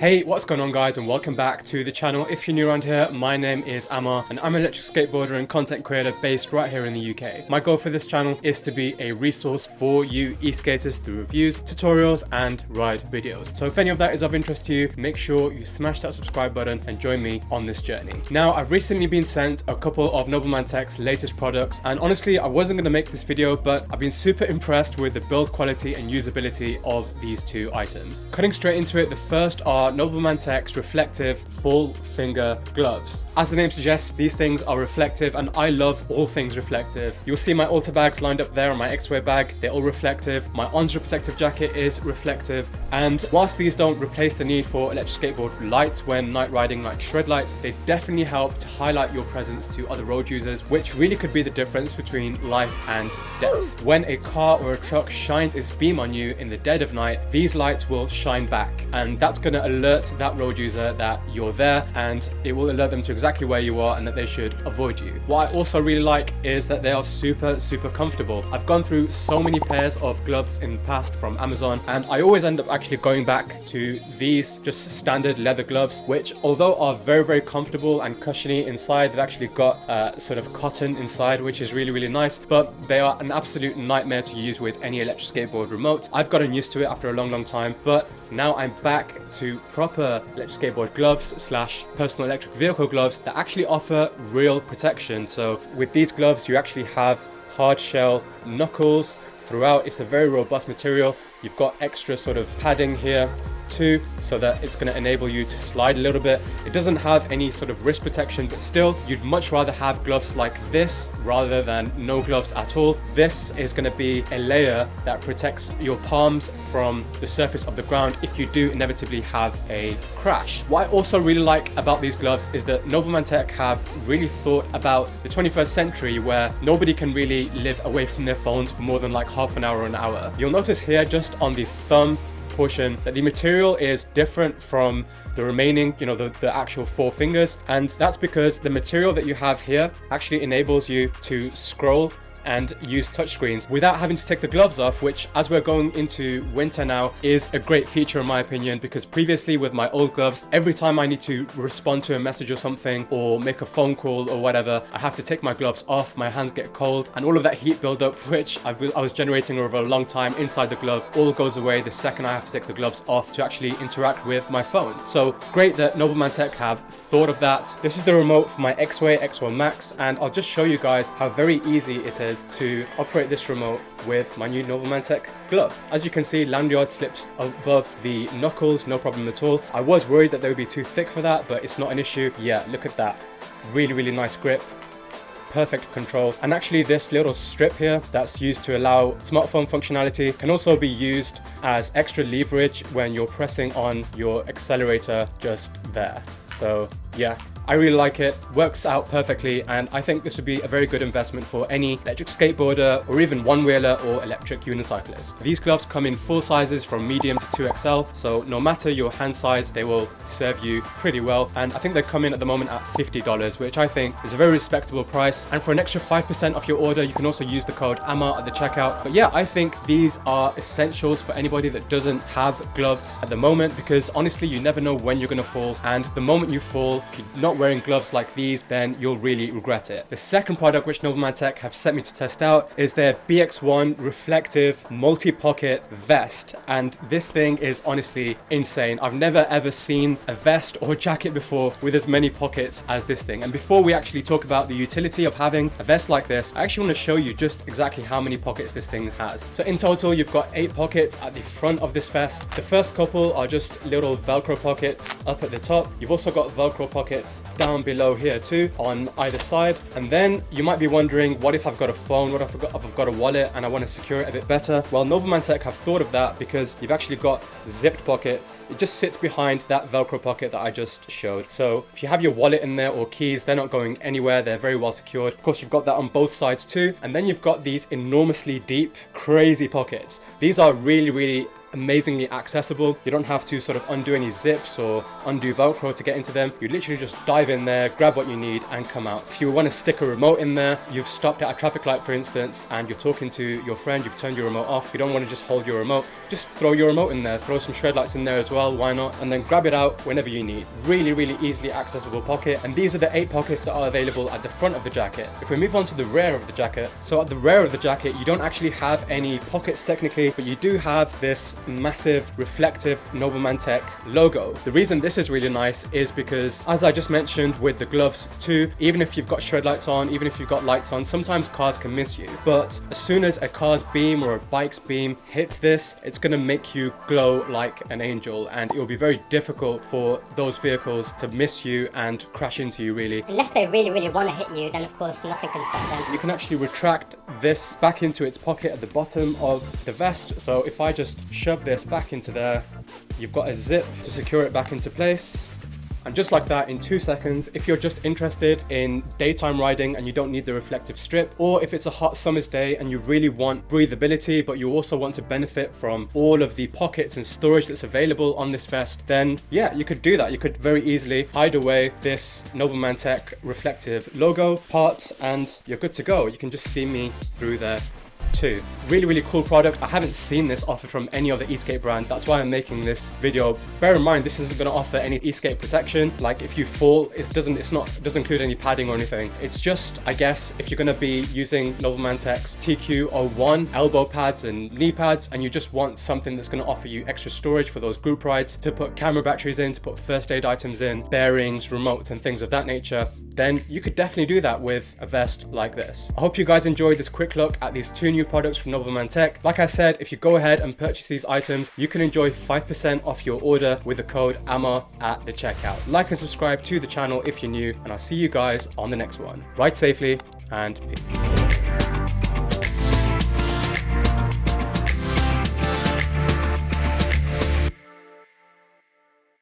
Hey, what's going on guys, and welcome back to the channel. If you're new around here, my name is AMMAR and I'm an electric skateboarder and content creator based right here in the UK. My goal for this channel is to be a resource for you e-skaters through reviews, tutorials and ride videos. So if any of that is of interest to you, make sure you smash that subscribe button and join me on this journey. Now, I've recently been sent a couple of Nobleman Tech's latest products, and honestly I wasn't going to make this video, but I've been super impressed with the build quality and usability of these two items. Cutting straight into it, the first are Nobleman Tech's reflective full finger gloves. As the name suggests, these things are reflective and I love all things reflective. You'll see my Ultra bags lined up there on my X-Way bag, they're all reflective. My Onza protective jacket is reflective, and whilst these don't replace the need for electric skateboard lights when night riding like shred lights, they definitely help to highlight your presence to other road users, which really could be the difference between life and death. When a car or a truck shines its beam on you in the dead of night, these lights will shine back, and that's going to alert that road user that you're there, and it will alert them to exactly where you are and that they should avoid you. What I also really like is that they are super comfortable. I've gone through so many pairs of gloves in the past from Amazon, and I always end up actually going back to these just standard leather gloves, which although are very comfortable and cushiony inside, they've actually got sort of cotton inside, which is really nice, but they are an absolute nightmare to use with any electric skateboard remote. I've gotten used to it after a long time, but now I'm back to proper electric skateboard gloves slash personal electric vehicle gloves that actually offer real protection. So with these gloves you actually have hard shell knuckles throughout. It's a very robust material. You've got extra sort of padding here too, so that it's going to enable you to slide a little bit. It doesn't have any sort of wrist protection, but still you'd much rather have gloves like this rather than no gloves at all. This is going to be a layer that protects your palms from the surface of the ground if you do inevitably have a crash. What I also really like about these gloves is that Nobleman Tech have really thought about the 21st century, where nobody can really live away from their phones for more than like half an hour or an hour. You'll notice here just on the thumb portion that the material is different from the remaining, the actual four fingers, and that's because the material that you have here actually enables you to scroll and use touchscreens without having to take the gloves off, which, as we're going into winter now, is a great feature in my opinion, because previously with my old gloves, every time I need to respond to a message or something or make a phone call or whatever, I have to take my gloves off, my hands get cold, and all of that heat buildup which I was generating over a long time inside the glove all goes away the second I have to take the gloves off to actually interact with my phone. So great that Nobleman Tech have thought of that. This is the remote for my X-Way X1 Max, and I'll just show you guys how very easy it is to operate this remote with my new Nobleman Tech gloves. As you can see, lanyard slips above the knuckles, no problem at all. I was worried that they would be too thick for that, but it's not an issue. Yeah, look at that. Really nice grip. Perfect control. And actually this little strip here that's used to allow smartphone functionality can also be used as extra leverage when you're pressing on your accelerator just there. So yeah, I really like it, works out perfectly, and I think this would be a very good investment for any electric skateboarder or even one-wheeler or electric unicyclist. These gloves come in full sizes from medium to 2XL, so no matter your hand size, they will serve you pretty well, and I think they come in at the moment at $50, which I think is a very respectable price, and for an extra 5% off your order, you can also use the code AMMAR at the checkout. But yeah, I think these are essentials for anybody that doesn't have gloves at the moment, because honestly, you never know when you're going to fall, and the moment you fall, if you're not wearing gloves like these, then you'll really regret it. The second product which Nobleman Tech have sent me to test out is their BX1 Reflective multi-pocket vest, and this thing is honestly insane. I've never ever seen a vest or jacket before with as many pockets as this thing. And before we actually talk about the utility of having a vest like this, I actually want to show you just exactly how many pockets this thing has. So in total, you've got 8 pockets at the front of this vest. The first couple are just little Velcro pockets up at the top. You've also got Velcro pockets down below here too on either side, and then you might be wondering, what if I've got a phone, what if I've got a wallet and I want to secure it a bit better? Well, Nobleman Tech have thought of that, because you've actually got zipped pockets. It just sits behind that Velcro pocket that I just showed. So if you have your wallet in there or keys, they're not going anywhere, they're very well secured. Of course, you've got that on both sides too, and then you've got these enormously deep, crazy pockets. These are really amazingly accessible. You don't have to sort of undo any zips or undo Velcro to get into them. You literally just dive in there, grab what you need and come out. If you want to stick a remote in there, you've stopped at a traffic light for instance, and you're talking to your friend, you've turned your remote off, you don't want to just hold your remote, just throw your remote in there, throw some shred lights in there as well, why not? And then grab it out whenever you need. Really, really easily accessible pocket. And these are the 8 pockets that are available at the front of the jacket. If we move on to the rear of the jacket, so at the rear of the jacket, you don't actually have any pockets technically, but you do have this massive reflective Nobleman Tech logo. The reason this is really nice is because, as I just mentioned with the gloves too, even if you've got shred lights on, even if you've got lights on, sometimes cars can miss you. But as soon as a car's beam or a bike's beam hits this, it's going to make you glow like an angel, and it will be very difficult for those vehicles to miss you and crash into you really. Unless they really, really want to hit you, then of course nothing can stop them. You can actually retract this back into its pocket at the bottom of the vest. So if I just shove this back into there, you've got a zip to secure it back into place. And just like that, in 2 seconds, if you're just interested in daytime riding and you don't need the reflective strip, or if it's a hot summer's day and you really want breathability, but you also want to benefit from all of the pockets and storage that's available on this vest, then yeah, you could do that. You could very easily hide away this Nobleman Tech reflective logo part and you're good to go. You can just see me through there too. Really, really cool product. I haven't seen this offered from any other eSkate brand. That's why I'm making this video. Bear in mind, this isn't going to offer any eSkate protection. Like if you fall, it doesn't include any padding or anything. It's just, I guess, if you're going to be using Nobleman Tech's TQ01 elbow pads and knee pads, and you just want something that's going to offer you extra storage for those group rides, to put camera batteries in, to put first aid items in, bearings, remotes, and things of that nature, then you could definitely do that with a vest like this. I hope you guys enjoyed this quick look at these 2 new products from Nobleman Tech. Like I said, if you go ahead and purchase these items, you can enjoy 5% off your order with the code AMMAR at the checkout. Like and subscribe to the channel if you're new, and I'll see you guys on the next one. Ride safely and peace.